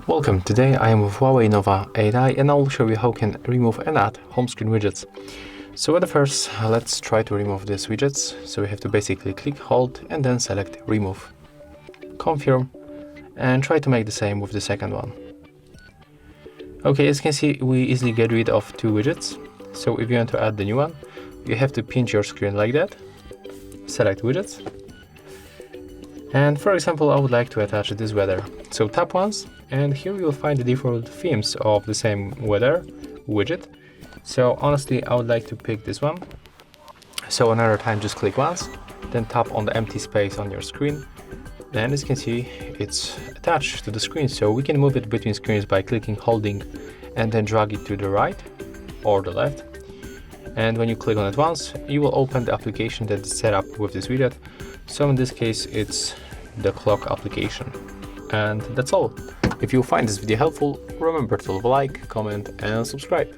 Welcome, today I am with Huawei Nova 8i and I will show you how you can remove and add home screen widgets. So at first, let's try to remove these widgets. So we have to basically click, hold and then select remove. Confirm and try to make the same with the second one. Okay, as you can see, we easily get rid of two widgets. So if you want to add the new one, you have to pinch your screen like that, select widgets. And for example, I would like to attach this weather. So tap once, and here you will find the default themes of the same weather widget. So honestly, I would like to pick this one. So another time, just click once, then tap on the empty space on your screen. And as you can see, it's attached to the screen. So we can move it between screens by clicking, holding, and then drag it to the right or the left. And when you click on it once, you will open the application that is set up with this widget. So in this case, it's the clock application. And that's all. If you find this video helpful, remember to leave a like, comment and subscribe.